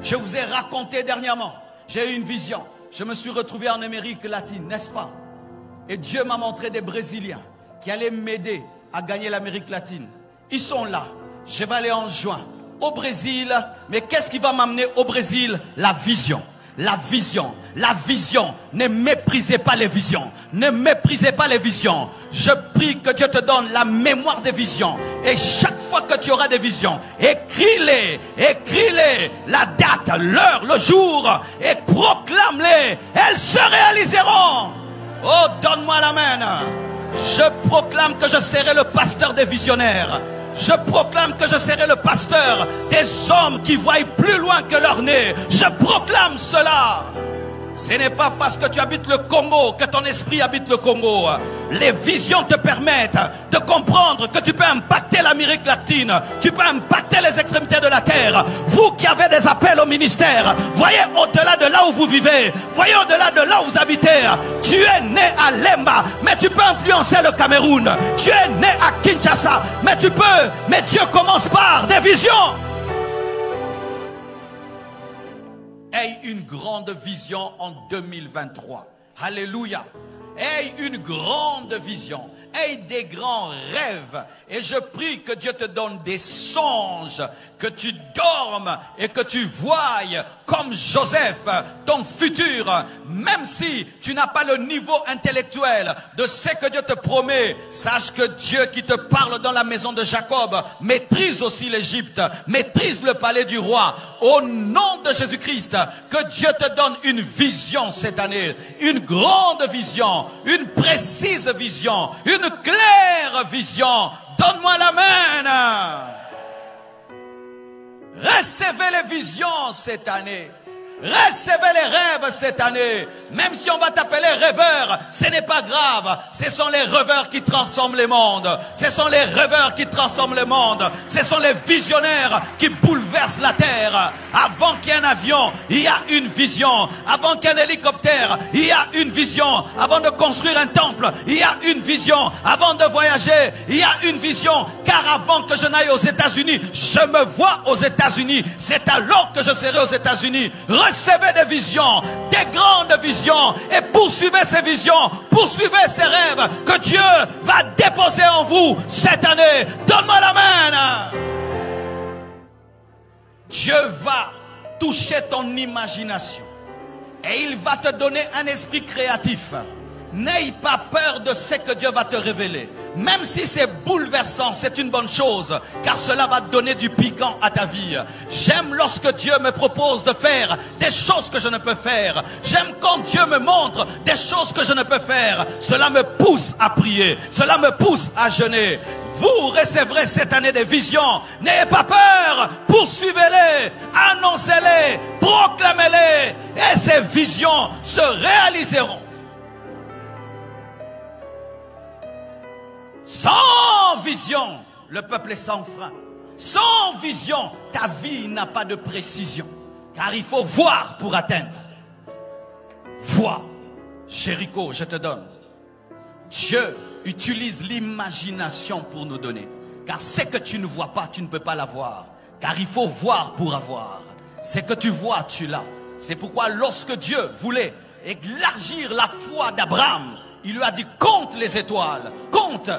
Je vous ai raconté dernièrement, j'ai eu une vision. Je me suis retrouvé en Amérique latine, n'est-ce pas? Et Dieu m'a montré des Brésiliens qui allaient m'aider à gagner l'Amérique latine. Ils sont là. Je vais aller en juin au Brésil. Mais qu'est-ce qui va m'amener au Brésil? La vision. La vision. La vision. Ne méprisez pas les visions. Ne méprisez pas les visions. Je prie que Dieu te donne la mémoire des visions. Et chaque fois que tu auras des visions, écris-les. Écris-les. La date, l'heure, le jour. Et proclame-les. Elles se réaliseront. Oh, donne-moi l'amen. Je proclame que je serai le pasteur des visionnaires. Je proclame que je serai le pasteur des hommes qui voient plus loin que leur nez. Je proclame cela. Ce n'est pas parce que tu habites le Congo que ton esprit habite le Congo. Les visions te permettent de comprendre que tu peux impacter l'Amérique latine. Tu peux impacter les extrémités de la terre. Vous qui avez des appels au ministère, voyez au-delà de là où vous vivez. Voyez au-delà de là où vous habitez. Tu es né à Lemba, mais tu peux influencer le Cameroun. Tu es né à Kinshasa, mais tu peux. Mais Dieu commence par des visions. Aie une grande vision en 2023. Alléluia. Aie une grande vision. Aie des grands rêves. Et je prie que Dieu te donne des songes. Que tu dormes et que tu voies comme Joseph ton futur. Même si tu n'as pas le niveau intellectuel de ce que Dieu te promet, sache que Dieu qui te parle dans la maison de Jacob maîtrise aussi l'Égypte, maîtrise le palais du roi. Au nom de Jésus-Christ, que Dieu te donne une vision cette année, une grande vision, une précise vision, une claire vision. Donne-moi l'amen. Recevez les visions cette année. Recevez les rêves cette année. Même si on va t'appeler rêveur, ce n'est pas grave. Ce sont les rêveurs qui transforment les mondes. Ce sont les rêveurs qui transforment le monde. Ce sont les visionnaires qui bouleversent la terre. Avant qu'il y ait un avion, il y a une vision. Avant qu'il y ait un hélicoptère, il y a une vision. Avant de construire un temple, il y a une vision. Avant de voyager, il y a une vision. Car avant que je n'aille aux États-Unis, je me vois aux États-Unis. C'est alors que je serai aux États-Unis. Recevez des visions, des grandes visions, et poursuivez ces visions, poursuivez ces rêves que Dieu va déposer en vous cette année. Donne-moi l'amen. Dieu va toucher ton imagination et il va te donner un esprit créatif. N'aie pas peur de ce que Dieu va te révéler. Même si c'est bouleversant, c'est une bonne chose, car cela va donner du piquant à ta vie. J'aime lorsque Dieu me propose de faire des choses que je ne peux faire. J'aime quand Dieu me montre des choses que je ne peux faire. Cela me pousse à prier, cela me pousse à jeûner. Vous recevrez cette année des visions. N'ayez pas peur, poursuivez-les, annoncez-les, proclamez-les, et ces visions se réaliseront. Sans vision, le peuple est sans frein. Sans vision, ta vie n'a pas de précision. Car il faut voir pour atteindre. Vois. Jéricho, je te donne. Dieu utilise l'imagination pour nous donner. Car ce que tu ne vois pas, tu ne peux pas l'avoir. Car il faut voir pour avoir. Ce que tu vois, tu l'as. C'est pourquoi lorsque Dieu voulait élargir la foi d'Abraham, il lui a dit compte les étoiles, compte,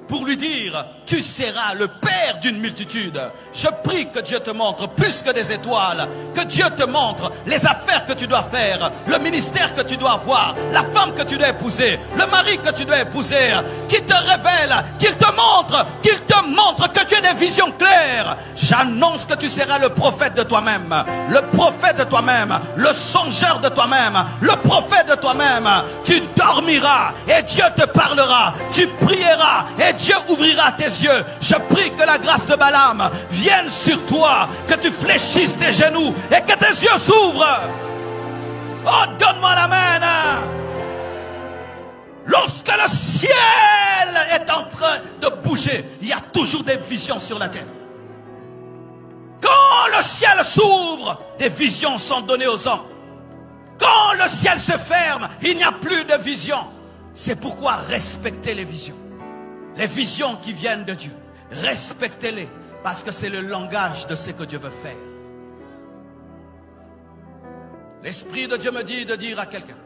pour lui dire tu seras le père d'une multitude. Je prie que Dieu te montre plus que des étoiles, que Dieu te montre les affaires que tu dois faire, le ministère que tu dois avoir, la femme que tu dois épouser, le mari que tu dois épouser, qu'il te révèle, qu'il te montre que tu as des visions claires. J'annonce que tu seras le prophète de toi-même, le prophète de toi-même, le songeur de toi-même, le prophète de toi-même. Tu dormiras et Dieu te parlera, tu prieras et Dieu ouvrira tes yeux. Je prie que la grâce de Balaam vienne sur toi, que tu fléchisses tes genoux et que tes yeux s'ouvrent. Oh, donne-moi l'amen. Lorsque le ciel est en train de bouger, il y a toujours des visions sur la terre. Quand le ciel s'ouvre, des visions sont données aux hommes. Quand le ciel se ferme, il n'y a plus de visions. C'est pourquoi respectez les visions. Les visions qui viennent de Dieu, respectez-les, parce que c'est le langage de ce que Dieu veut faire. L'Esprit de Dieu me dit de dire à quelqu'un,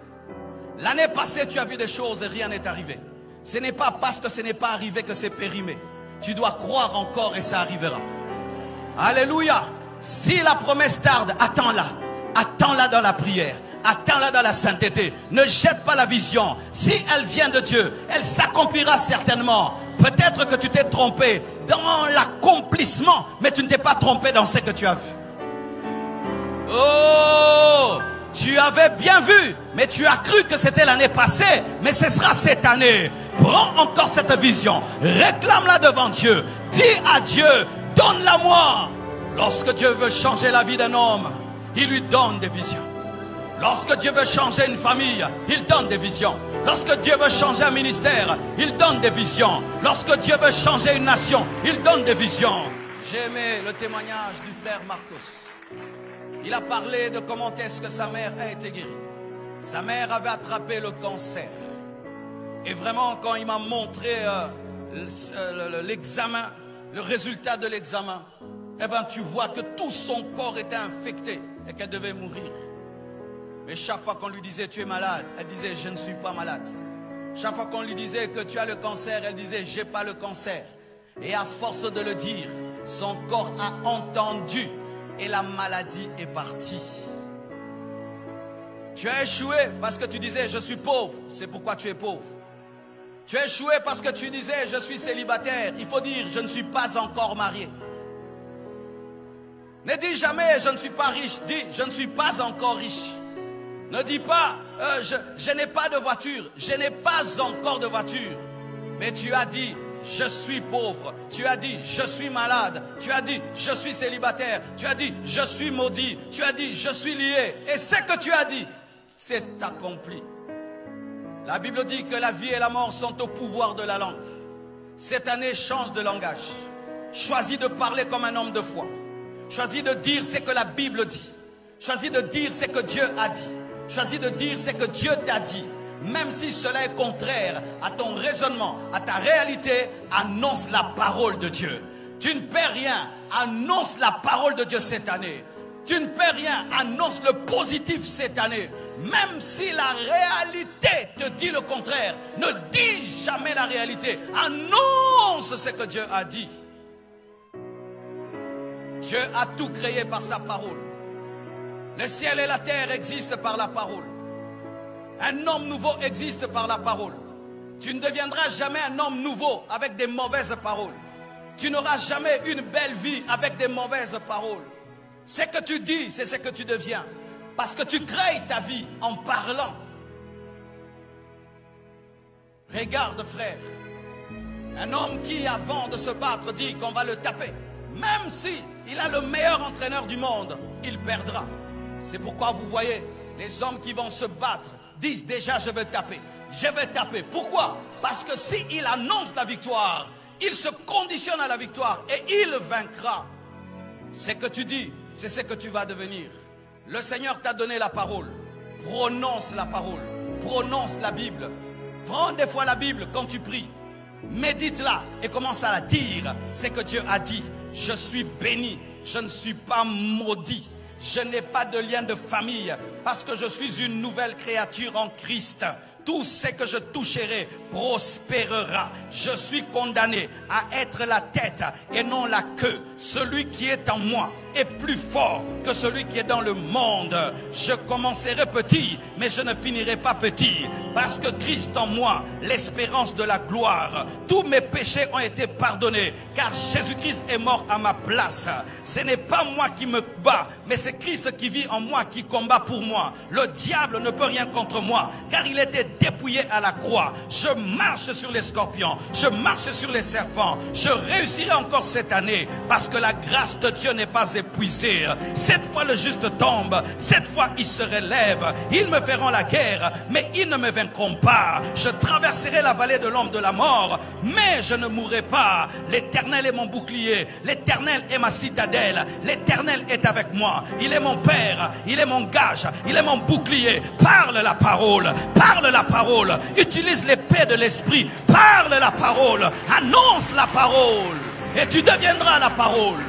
l'année passée tu as vu des choses et rien n'est arrivé. Ce n'est pas parce que ce n'est pas arrivé que c'est périmé. Tu dois croire encore et ça arrivera. Alléluia. Si la promesse tarde, attends-la. Attends-la dans la prière. Attends-la dans la sainteté. Ne jette pas la vision. Si elle vient de Dieu, elle s'accomplira certainement. Peut-être que tu t'es trompé dans l'accomplissement, mais tu ne t'es pas trompé dans ce que tu as vu. Oh, tu avais bien vu, mais tu as cru que c'était l'année passée, mais ce sera cette année. Prends encore cette vision, réclame-la devant Dieu. Dis à Dieu, donne-la moi. Lorsque Dieu veut changer la vie d'un homme, il lui donne des visions. Lorsque Dieu veut changer une famille, il donne des visions. Lorsque Dieu veut changer un ministère, il donne des visions. Lorsque Dieu veut changer une nation, il donne des visions. J'ai aimé le témoignage du frère Marcos. Il a parlé de comment est-ce que sa mère a été guérie. Sa mère avait attrapé le cancer. Et vraiment, quand il m'a montré l'examen, le résultat de l'examen, eh bien, tu vois que tout son corps était infecté et qu'elle devait mourir. Mais chaque fois qu'on lui disait tu es malade, elle disait je ne suis pas malade. Chaque fois qu'on lui disait que tu as le cancer, elle disait j'ai pas le cancer. Et à force de le dire, son corps a entendu et la maladie est partie. Tu as échoué parce que tu disais je suis pauvre, c'est pourquoi tu es pauvre. Tu as échoué parce que tu disais je suis célibataire, il faut dire je ne suis pas encore marié. Ne dis jamais je ne suis pas riche, dis je ne suis pas encore riche. Ne dis pas je n'ai pas de voiture, je n'ai pas encore de voiture. Mais tu as dit je suis pauvre, tu as dit je suis malade, tu as dit je suis célibataire, tu as dit je suis maudit, tu as dit je suis lié. Et ce que tu as dit, c'est accompli. La Bible dit que la vie et la mort sont au pouvoir de la langue. Cette année, change de langage. Choisis de parler comme un homme de foi. Choisis de dire ce que la Bible dit. Choisis de dire ce que Dieu a dit. Choisis de dire ce que Dieu t'a dit. Même si cela est contraire à ton raisonnement, à ta réalité, annonce la parole de Dieu. Tu ne perds rien, annonce la parole de Dieu cette année. Tu ne perds rien, annonce le positif cette année. Même si la réalité te dit le contraire, ne dis jamais la réalité. Annonce ce que Dieu a dit. Dieu a tout créé par sa parole. Le ciel et la terre existent par la parole. Un homme nouveau existe par la parole. Tu ne deviendras jamais un homme nouveau avec des mauvaises paroles. Tu n'auras jamais une belle vie avec des mauvaises paroles. Ce que tu dis, c'est ce que tu deviens. Parce que tu crées ta vie en parlant. Regarde, frère. Un homme qui, avant de se battre, dit qu'on va le taper. Même si il a le meilleur entraîneur du monde, il perdra. C'est pourquoi vous voyez, les hommes qui vont se battre disent déjà je vais taper. Je vais taper. Pourquoi? Parce que s'il annonce la victoire, il se conditionne à la victoire et il vaincra. Ce que tu dis, c'est ce que tu vas devenir. Le Seigneur t'a donné la parole. Prononce la parole. Prononce la Bible. Prends des fois la Bible quand tu pries. Médite-la et commence à la dire. C'est que Dieu a dit. Je suis béni. Je ne suis pas maudit. Je n'ai pas de lien de famille parce que je suis une nouvelle créature en Christ. Tout ce que je toucherai prospérera. Je suis condamné à être la tête et non la queue. Celui qui est en moi est plus fort que celui qui est dans le monde. Je commencerai petit, mais je ne finirai pas petit. Parce que Christ en moi, l'espérance de la gloire. Tous mes péchés ont été pardonnés, car Jésus-Christ est mort à ma place. Ce n'est pas moi qui me bats, mais c'est Christ qui vit en moi, qui combat pour moi. Le diable ne peut rien contre moi, car il était dépouillé à la croix. Je marche sur les scorpions, je marche sur les serpents. Je réussirai encore cette année, parce que la grâce de Dieu n'est pas épuisée. Cette fois le juste tombe, cette fois il se relève. Ils me feront la guerre, mais ils ne me vaincront pas. Je traverserai la vallée de l'ombre de la mort, mais je ne mourrai pas. L'Éternel est mon bouclier, l'Éternel est ma citadelle, l'Éternel est avec moi. Il est mon Père, il est mon gage, il est mon bouclier. Parle la parole, parle la parole. Utilise l'épée de l'esprit, parle la parole, annonce la parole, et tu deviendras la parole.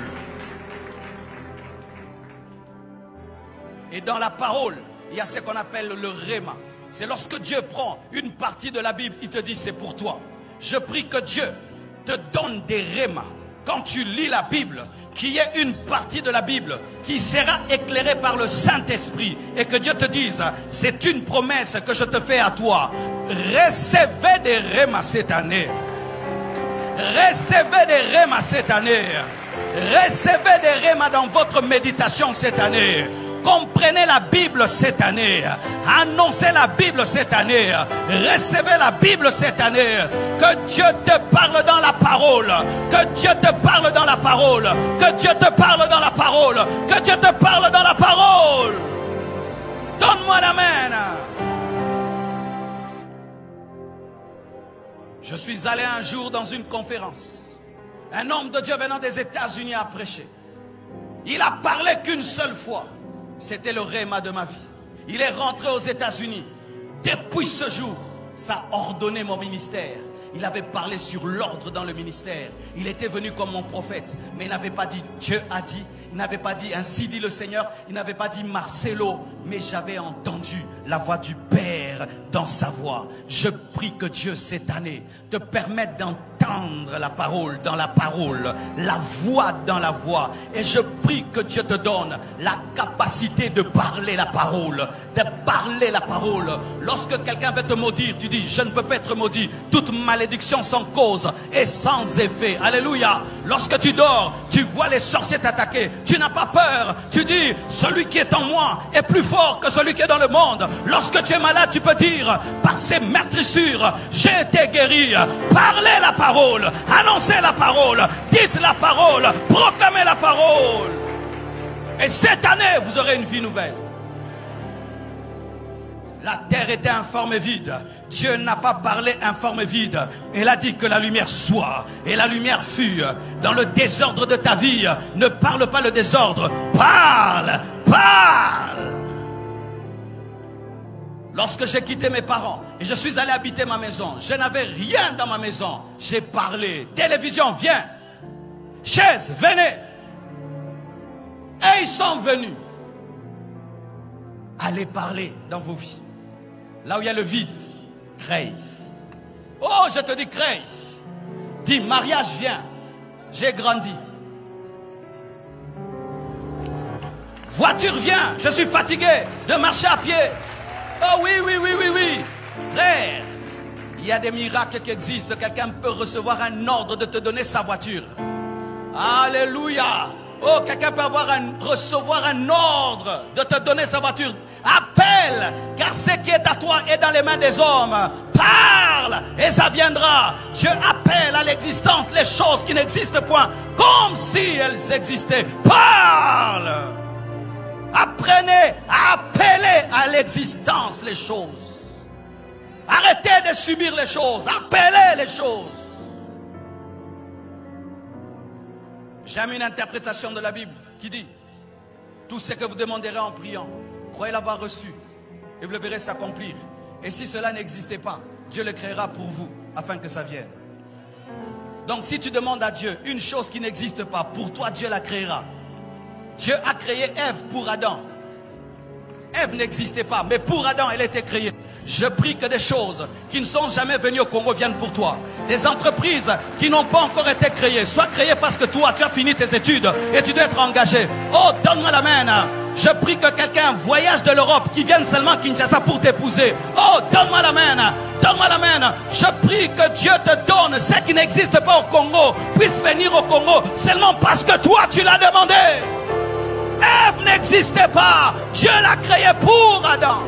Et dans la parole, il y a ce qu'on appelle le réma. C'est lorsque Dieu prend une partie de la Bible, il te dit c'est pour toi. Je prie que Dieu te donne des rémas. Quand tu lis la Bible, qu'il y ait une partie de la Bible qui sera éclairée par le Saint-Esprit et que Dieu te dise, c'est une promesse que je te fais à toi. Recevez des rémas cette année. Recevez des rémas cette année. Recevez des rémas dans votre méditation cette année. Comprenez la Bible cette année. Annoncez la Bible cette année. Recevez la Bible cette année. Que Dieu te parle dans la parole. Que Dieu te parle dans la parole. Que Dieu te parle dans la parole. Que Dieu te parle dans la parole. Donne-moi l'amen. Je suis allé un jour dans une conférence. Un homme de Dieu venant des États-Unis a prêché. Il a parlé qu'une seule fois. C'était le réma de ma vie. Il est rentré aux États-Unis. Depuis ce jour, ça a ordonné mon ministère. Il avait parlé sur l'ordre dans le ministère. Il était venu comme mon prophète. Mais il n'avait pas dit Dieu a dit. Il n'avait pas dit ainsi dit le Seigneur. Il n'avait pas dit Marcelo. Mais j'avais entendu la voix du Père dans sa voix. Je prie que Dieu cette année te permette d'entendre la parole dans la parole. La voix dans la voix. Et je prie que Dieu te donne la capacité de parler la parole. De parler la parole. Lorsque quelqu'un veut te maudire, tu dis je ne peux pas être maudit. Toute malédiction sans cause et sans effet. Alléluia. Lorsque tu dors, tu vois les sorciers t'attaquer. Tu n'as pas peur. Tu dis celui qui est en moi est plus fort que celui qui est dans le monde. Lorsque tu es malade, tu peux dire par ces meurtrissures, j'ai été guéri. Parlez la parole. Annoncez la parole. Dites la parole. Proclamez la parole. Et cette année, vous aurez une vie nouvelle. La terre était informe et vide. Dieu n'a pas parlé informe et vide. Il a dit que la lumière soit. Et la lumière fut. Dans le désordre de ta vie, ne parle pas le désordre. Parle. Parle. Lorsque j'ai quitté mes parents et je suis allé habiter ma maison, je n'avais rien dans ma maison. J'ai parlé. Télévision, viens. Chaise, venez. Et ils sont venus. Allez parler dans vos vies. Là où il y a le vide, crée. Oh, je te dis crée. Dis mariage, viens. J'ai grandi. Voiture, viens. Je suis fatigué de marcher à pied. Oh oui, oui, oui, oui, oui. Frère, il y a des miracles qui existent. Quelqu'un peut recevoir un ordre de te donner sa voiture. Alléluia. Oh, quelqu'un peut recevoir un ordre de te donner sa voiture. Appelle, car ce qui est à toi est dans les mains des hommes. Parle, et ça viendra. Dieu appelle à l'existence les choses qui n'existent point, comme si elles existaient. Parle. Apprenez à appeler à l'existence les choses. Arrêtez de subir les choses. Appelez les choses. J'aime une interprétation de la Bible qui dit: tout ce que vous demanderez en priant, croyez l'avoir reçu et vous le verrez s'accomplir. Et si cela n'existait pas, Dieu le créera pour vous afin que ça vienne. Donc si tu demandes à Dieu une chose qui n'existe pas, pour toi Dieu la créera. Dieu a créé Ève pour Adam. Ève n'existait pas, mais pour Adam elle était créée. Je prie que des choses qui ne sont jamais venues au Congo viennent pour toi. Des entreprises qui n'ont pas encore été créées, soient créées parce que toi tu as fini tes études et tu dois être engagé. Oh, donne-moi la main. Je prie que quelqu'un voyage de l'Europe, qui vienne seulement à Kinshasa pour t'épouser. Oh, donne-moi la main. Donne-moi la main. Je prie que Dieu te donne ce qui n'existe pas au Congo, puisse venir au Congo seulement parce que toi tu l'as demandé. Ève n'existait pas. Dieu l'a créé pour Adam.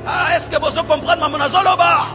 Ah, est-ce que vous comprenez, Maman Zoloba?